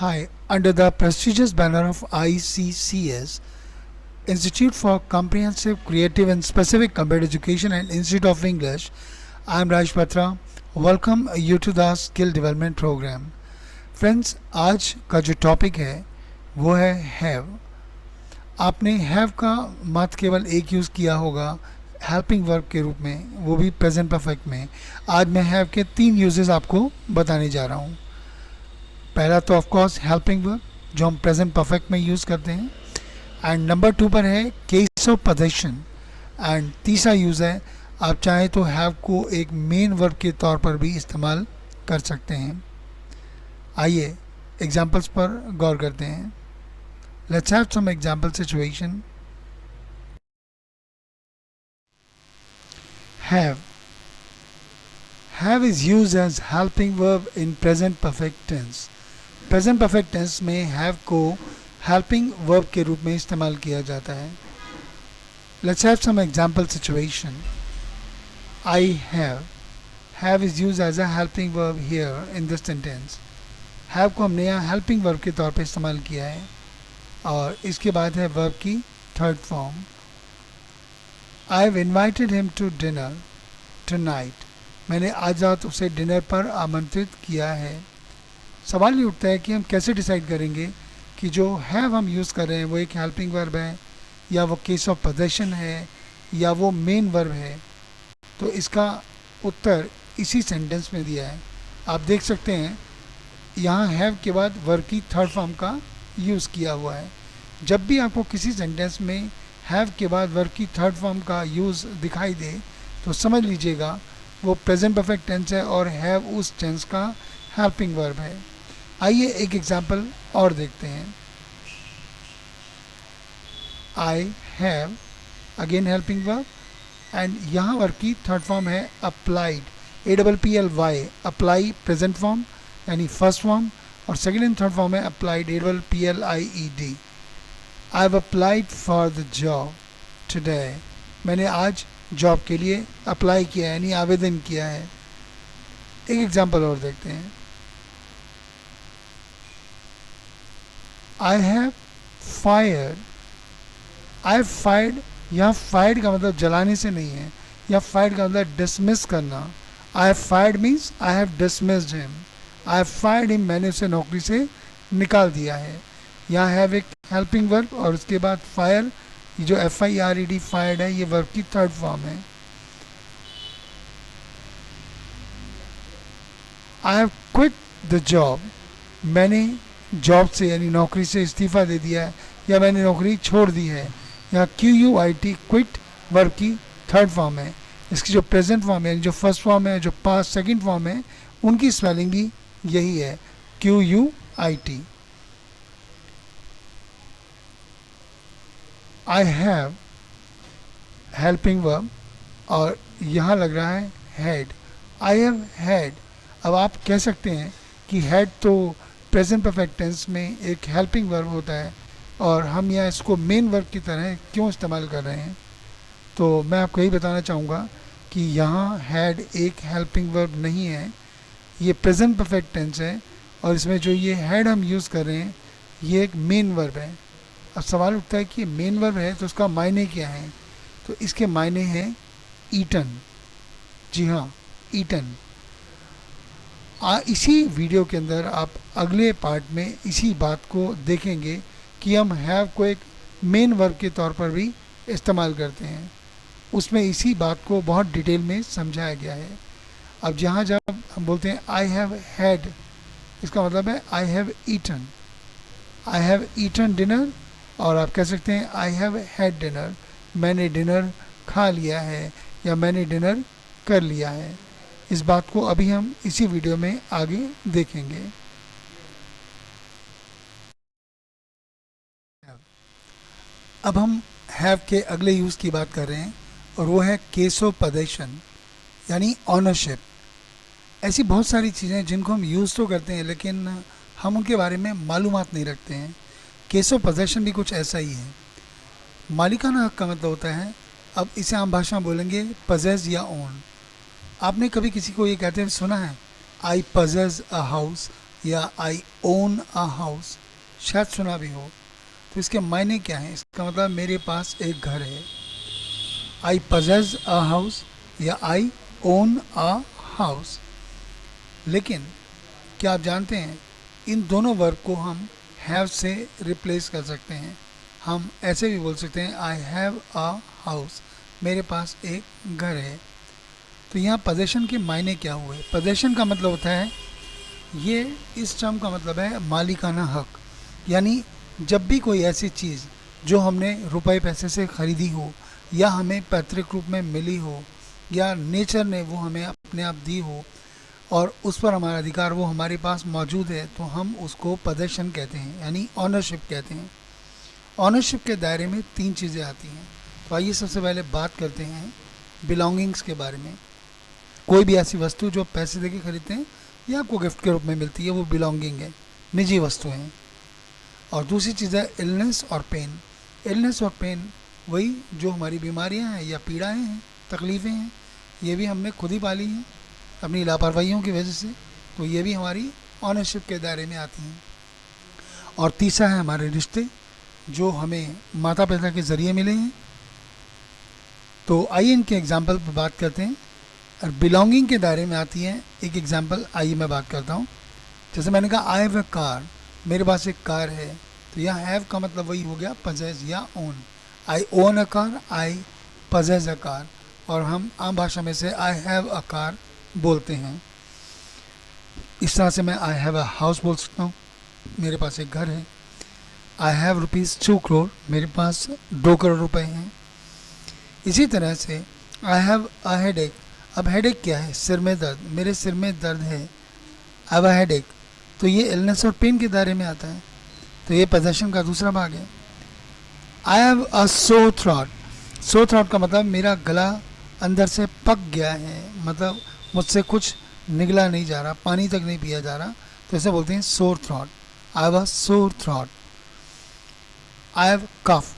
Hi, under the prestigious banner of ICCS, Institute for Comprehensive, Creative and Specific Compared Education and Institute of English, I am Raj Patra. Welcome you to the Skill Development Program. Friends, आज का जो topic है वो है have. आपने have का मात्र केवल एक यूज़ किया होगा हेल्पिंग वर्ब के रूप में, वो भी प्रेजेंट परफेक्ट में. आज मैं हैव के 3 यूजेस आपको बताने जा रहा हूँ. पहला तो ऑफ कोर्स हेल्पिंग वर्ब जो हम प्रेजेंट परफेक्ट में यूज़ करते हैं, एंड नंबर 2 पर है केस ऑफ पोजीशन, एंड तीसरा यूज़ है आप चाहें तो हैव को एक मेन वर्ब के तौर पर भी इस्तेमाल कर सकते हैं. आइए एग्जांपल्स पर गौर करते हैं. Let's have some example situation. Have is used as helping verb in present perfect tense. Present perfect tense में हैव को हेल्पिंग वर्ब के रूप में इस्तेमाल किया जाता है. Let's have some example situation. I have is used as a helping verb here in this sentence. Have को हमने यहाँ हेल्पिंग वर्ब के तौर पे इस्तेमाल किया है, और इसके बाद है वर्ब की third form. I have invited him to dinner tonight. मैंने आज रात उसे डिनर पर आमंत्रित किया है. सवाल ये उठता है कि हम कैसे डिसाइड करेंगे कि जो हैव हम यूज़ कर रहे हैं वो एक हेल्पिंग वर्ब है, या वो केस ऑफ पोजीशन है, या वो मेन वर्ब है. तो इसका उत्तर इसी सेंटेंस में दिया है. आप देख सकते हैं यहाँ हैव के बाद वर्ब की थर्ड फॉर्म का यूज़ किया हुआ है. जब भी आपको किसी सेंटेंस में हैव के बाद वर्ब की थर्ड फॉर्म का यूज़ दिखाई दे तो समझ लीजिएगा वो प्रेजेंट परफेक्ट टेंस है और हैव उस टेंस का हेल्पिंग वर्ब है. आइए एक एग्जांपल और देखते हैं. I have again helping verb, and यहाँ वर्ब की थर्ड फॉर्म है applied. APPLY apply present form यानी फर्स्ट फॉर्म, और सेकेंड एंड थर्ड फॉर्म है applied APPLIED. I have applied for the job today. मैंने आज जॉब के लिए अप्लाई किया है यानी आवेदन किया है. एक एग्जांपल और देखते हैं. I have fired. I have fired, यहाँ फायर्ड का मतलब जलाने से नहीं है, या फायर्ड का मतलब डिसमिस करना. I have fired means I have dismissed him. I have fired him, मैंने उसे नौकरी से निकाल दिया है. यहाँ हैव एक हेल्पिंग वर्ब और उसके बाद फायर, जो FIRED फायर्ड है, ये वर्ब की थर्ड फॉर्म है. I have quit the job. मैंने जॉब से यानी नौकरी से इस्तीफ़ा दे दिया है, या मैंने नौकरी छोड़ दी है. यहाँ QUIT क्विट वर्ब की थर्ड फॉर्म है. इसकी जो प्रेजेंट फॉर्म है, जो फर्स्ट फॉर्म है, जो पास्ट सेकंड फॉर्म है, उनकी स्पेलिंग भी यही है, QUIT. I have helping verb और यहाँ लग रहा है हैड. I have had. अब आप कह सकते हैं कि हैड तो प्रेजेंट परफेक्ट टेंस में एक हेल्पिंग वर्ब होता है, और हम यहाँ इसको मेन वर्ब की तरह क्यों इस्तेमाल कर रहे हैं. तो मैं आपको यही बताना चाहूँगा कि यहाँ हैड एक हेल्पिंग वर्ब नहीं है, ये प्रेजेंट परफेक्ट टेंस है, और इसमें जो ये हैड हम यूज़ कर रहे हैं ये एक मेन वर्ब है. अब सवाल उठता है कि मेन वर्ब है तो उसका मायने क्या है. तो इसके मायने हैं ईटन. जी हाँ, ईटन. इसी वीडियो के अंदर आप अगले पार्ट में इसी बात को देखेंगे कि हम हैव को एक मेन वर्ब के तौर पर भी इस्तेमाल करते हैं. उसमें इसी बात को बहुत डिटेल में समझाया गया है. अब जहाँ जब हम बोलते हैं आई हैव हैड, इसका मतलब है I have eaten. I have eaten dinner, और आप कह सकते हैं आई हैव हैड डिनर, मैंने डिनर खा लिया है या मैंने डिनर कर लिया है. इस बात को अभी हम इसी वीडियो में आगे देखेंगे. अब हम हैव के अगले यूज़ की बात कर रहे हैं, और वो है केस ऑफ पोजीशन यानी ऑनरशिप. ऐसी बहुत सारी चीज़ें जिनको हम यूज़ तो करते हैं लेकिन हम उनके बारे में मालूमात नहीं रखते हैं. केस ऑफ पोजीशन भी कुछ ऐसा ही है. मालिकाना हक का मतलब होता है, अब इसे आम भाषा में बोलेंगे पजेस या ओन. आपने कभी किसी को ये कहते हुए सुना है आई पजेस अ हाउस, या आई ओन अ हाउस, शायद सुना भी हो। तो इसके मायने क्या हैं? इसका मतलब मेरे पास एक घर है, आई पजेस अ हाउस या आई ओन अ हाउस। लेकिन क्या आप जानते हैं इन दोनों वर्ब को हम हैव से रिप्लेस कर सकते हैं। हम ऐसे भी बोल सकते हैं आई हैव अ हाउस, मेरे पास एक घर है। तो यहाँ पोजेशन के मायने क्या हुए? पोजेशन का मतलब होता है, ये इस टर्म का मतलब है मालिकाना हक। यानी जब भी कोई ऐसी चीज़ जो हमने रुपए पैसे से ख़रीदी हो या हमें पैतृक रूप में मिली हो या नेचर ने वो हमें अपने आप दी हो और उस पर हमारा अधिकार वो हमारे पास मौजूद है, तो हम उसको पोजेशन कहते हैं, यानी ऑनरशिप कहते हैं। ऑनरशिप के दायरे में तीन चीज़ें आती हैं। तो आइए सबसे पहले बात करते हैं बिलोंगिंग्स के बारे में। कोई भी ऐसी वस्तु जो पैसे दे के खरीदते हैं या आपको गिफ्ट के रूप में मिलती है, वो बिलोंगिंग है, निजी वस्तु हैं। और दूसरी चीज़ है इलनेस और पेन। इलनेस और पेन वही जो हमारी बीमारियां हैं या पीड़ाएं हैं, तकलीफ़ें हैं, ये भी हमने खुद ही पाली हैं अपनी लापरवाहियों की वजह से, तो ये भी हमारी ऑनरशिप के दायरे में आती हैं। और तीसरा है हमारे रिश्ते जो हमें माता पिता के ज़रिए मिले हैं। तो आइए इनके एग्जाम्पल पर बात करते हैं। और बिलोंगिंग के दायरे में आती है एक एग्जाम्पल, आइए मैं बात करता हूँ। जैसे मैंने कहा आई हैव अ कार, मेरे पास एक कार है, तो यहाँ हैव का मतलब वही हो गया पजेस या own. I own a car, I possess a car. और हम आम भाषा में से आई हैव अ कार बोलते हैं। इस तरह से मैं आई हैव अ हाउस बोल सकता हूँ, मेरे पास एक घर है। आई हैव रुपीज़ 2 करोड़, मेरे पास 2 करोड़ रुपए हैं। इसी तरह से आई हैव अ हेडेक। अब हेडेक क्या है? सिर में दर्द, मेरे सिर में दर्द है, आई हैव अ हेडेक। तो ये इलनेस और पेन के दायरे में आता है, तो ये पोजेशन का दूसरा भाग है। आई हैव अ सोर थ्रॉट। सोर थ्रॉट का मतलब मेरा गला अंदर से पक गया है, मतलब मुझसे कुछ निगला नहीं जा रहा, पानी तक नहीं पिया जा रहा, तो इसे बोलते हैं सोर थ्रॉट। आई हैव अ सोर थ्रॉट। आई हैव कफ।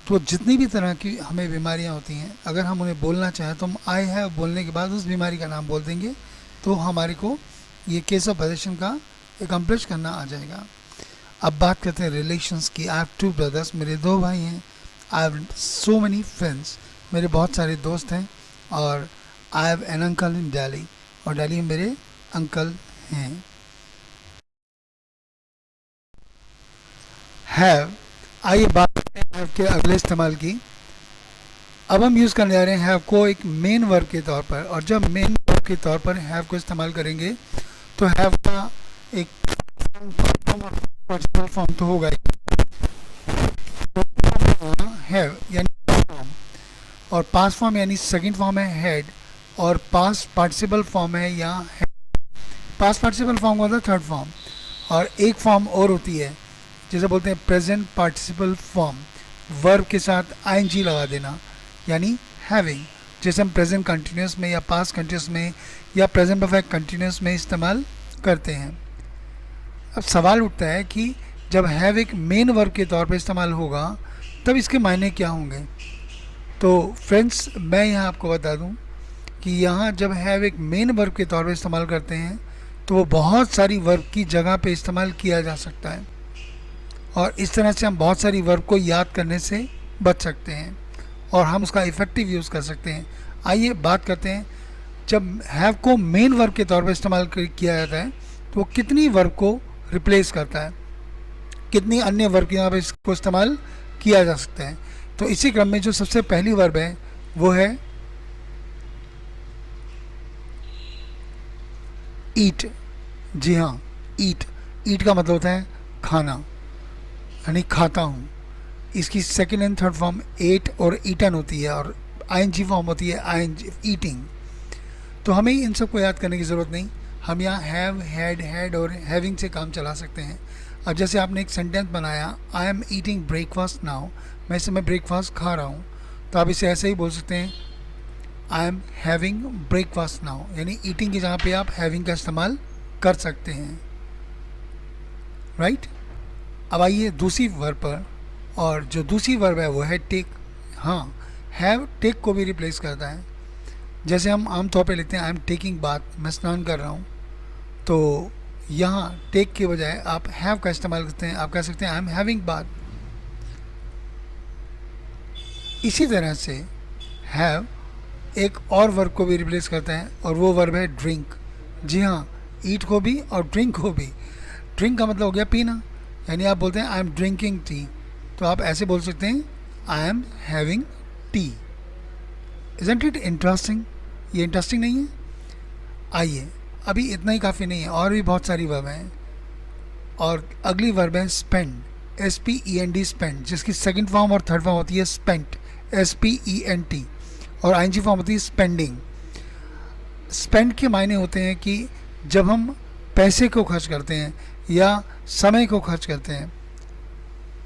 तो जितनी भी तरह की हमें बीमारियां होती हैं, अगर हम उन्हें बोलना चाहें तो हम आई हैव बोलने के बाद उस बीमारी का नाम बोल देंगे, तो हमारे को ये केस ऑफ पोजेशन का एकम्प्लिश करना आ जाएगा। अब बात करते हैं रिलेशंस की। आई हैव 2 ब्रदर्स, मेरे 2 भाई हैं। I have so many friends, मेरे बहुत सारे दोस्त हैं। और आई हैव एन अंकल इन दिल्ली, और दिल्ली में मेरे अंकल हैं। हैव, आइए बात करते हैं हैव के अगले इस्तेमाल की। अब हम यूज़ करने जा रहे हैं हैव को एक मेन वर्ब के तौर पर, और जब मेन वर्ब के तौर पर हैव को इस्तेमाल करेंगे तो हैव का एक पर्सनल फॉर्म तो होगा ही, हैव यानी फॉर्म, और पास्ट फॉर्म यानी सेकंड फॉर्म है हेड, और पास्ट पार्टिसिपल फॉर्म है या पास्ट पार्टिसिपल फॉर्म होता है थर्ड फॉर्म। और एक फॉर्म और होती है जिसे बोलते हैं प्रेजेंट पार्टिसिपल फॉर्म, वर्ब के साथ आईएनजी लगा देना, यानी हैविंग, जैसे हम प्रेजेंट कंटिन्यूस में या पास्ट कंटिन्यूस में या प्रेजेंट परफेक्ट कंटिन्यूस में इस्तेमाल करते हैं। अब सवाल उठता है कि जब हैव एक मेन वर्ब के तौर पर इस्तेमाल होगा तब इसके मायने क्या होंगे। तो फ्रेंड्स, मैं यहाँ आपको बता दूँ कि यहाँ जब हैव एक मेन वर्ब के तौर पर इस्तेमाल करते हैं तो वो बहुत सारी वर्ब की जगह पे इस्तेमाल किया जा सकता है, और इस तरह से हम बहुत सारी वर्ब को याद करने से बच सकते हैं और हम उसका इफ़ेक्टिव यूज़ कर सकते हैं। आइए बात करते हैं, जब हैव को मेन वर्ब के तौर पर इस्तेमाल किया जाता है तो वो कितनी वर्ब को रिप्लेस करता है, कितनी अन्य वर्ब के यहाँ पर इसको इस्तेमाल किया जा सकता है। तो इसी क्रम में जो सबसे पहली वर्ब है वो है ईट। जी हाँ, ईट। ईट का मतलब होता है खाना, यानी खाता हूँ। इसकी second and third form ate और ईटन होती है, और आईएनजी फॉर्म होती है आईएनजी ईटिंग। तो हमें इन सबको याद करने की ज़रूरत नहीं, हम यहाँ हैव, हैड, हैड और हैविंग से काम चला सकते हैं। अब जैसे आपने एक सेंटेंस बनाया, I am eating breakfast now, मैं इस समय ब्रेकफास्ट खा रहा हूँ, तो आप इसे ऐसे ही बोल सकते हैं I am having breakfast now, यानी ईटिंग की जगह पे आप हैविंग का इस्तेमाल कर सकते हैं, राइट। अब आइए दूसरी वर्ब पर, और जो दूसरी वर्ब है वो है टेक। हाँ, हैव टेक को भी रिप्लेस करता है। जैसे हम आम तौर पे लिखते हैं आई एम टेकिंग बाथ, मैं स्नान कर रहा हूँ, तो यहाँ टेक के बजाय आप हैव का इस्तेमाल करते हैं, आप कह सकते हैं आई एम हैविंग बाथ। इसी तरह से हैव एक और वर्ब को भी रिप्लेस करता है और वो वर्ब है ड्रिंक। जी हाँ, ईट को भी और ड्रिंक को भी। ड्रिंक का मतलब हो गया पीना, यानी आप बोलते हैं आई एम ड्रिंकिंग टी, तो आप ऐसे बोल सकते हैं I am having T. Isn't it interesting? ये इंटरेस्टिंग नहीं है? आइए, अभी इतना ही काफ़ी नहीं है, और भी बहुत सारी वर्ब हैं। और अगली वर्ब है स्पेंड, SPEND, स्पेंड, जिसकी सेकंड फॉर्म और थर्ड फॉर्म होती है स्पेंट, SPENT, और ING फॉर्म होती है स्पेंडिंग। स्पेंड के मायने होते हैं कि जब हम पैसे को खर्च करते हैं या समय को खर्च करते हैं,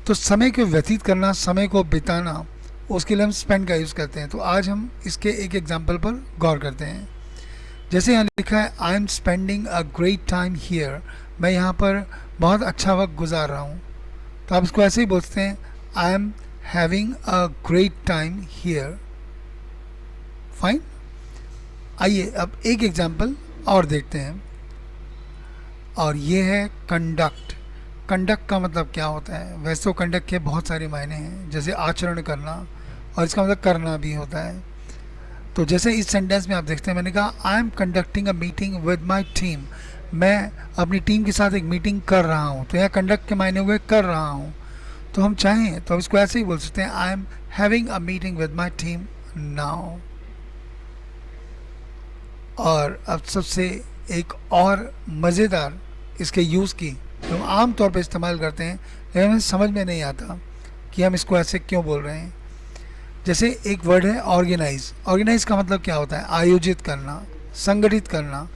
तो समय को व्यतीत करना, समय को बिताना, उसके लिए हम स्पेंड का यूज़ करते हैं। तो आज हम इसके एक एग्जाम्पल पर गौर करते हैं। जैसे यहाँ लिखा है I am spending a great time here, मैं यहाँ पर बहुत अच्छा वक्त गुजार रहा हूँ। तो आप इसको ऐसे ही बोलते हैं I am having a great time here. Fine. आइए अब एक एग्जाम्पल और देखते हैं, और ये है कंडक्ट। कंडक्ट का मतलब क्या होता है? वैसे तो कंडक्ट के बहुत सारे मायने हैं, जैसे आचरण करना, और इसका मतलब करना भी होता है। तो जैसे इस सेंटेंस में आप देखते हैं, मैंने कहा I am conducting a meeting with my team, मैं अपनी टीम के साथ एक मीटिंग कर रहा हूँ। तो यहाँ कंडक्ट के मायने हुए कर रहा हूँ। तो हम चाहें तो इसको ऐसे ही बोल सकते हैं I am having a meeting with my team now. और अब सबसे एक और मज़ेदार इसके यूज़ की जो हम आम तौर पर इस्तेमाल करते हैं, लेकिन हमें समझ में नहीं आता कि हम इसको ऐसे क्यों बोल रहे हैं। जैसे एक वर्ड है ऑर्गेनाइज। ऑर्गेनाइज का मतलब क्या होता है? आयोजित करना, संगठित करना।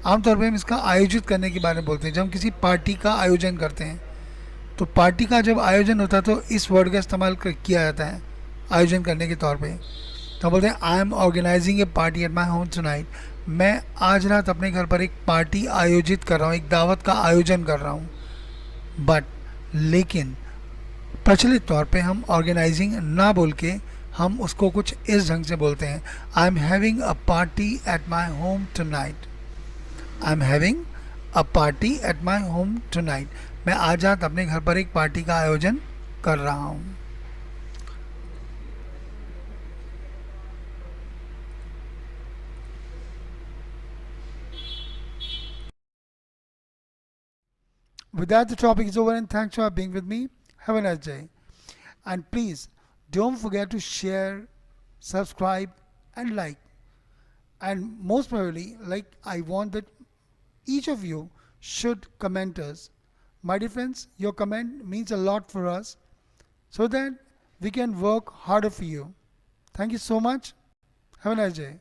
आमतौर पर हम इसका आयोजित करने के बारे में बोलते हैं। जब हम किसी पार्टी का आयोजन करते हैं, तो पार्टी का जब आयोजन होता है तो इस वर्ड का इस्तेमाल किया जाता है आयोजन करने के तौर पे। तो हम बोलते हैं I am organising a party at my home tonight, मैं आज रात अपने घर पर एक पार्टी आयोजित कर रहा हूँ, एक दावत का आयोजन कर रहा हूँ। बट लेकिन प्रचलित तौर पे हम ऑर्गेनाइजिंग ना बोल के हम उसको कुछ इस ढंग से बोलते हैं I am having a party at my home tonight. I am having a party at my home tonight, मैं आज रात अपने घर पर एक पार्टी का आयोजन कर रहा हूँ। With that, the topic is over, and thanks for being with me. Have a nice day. And please don't forget to share, subscribe, and like. And most probably, like, I want that each of you should comment us. My dear friends, your comment means a lot for us so that we can work harder for you. Thank you so much. Have a nice day.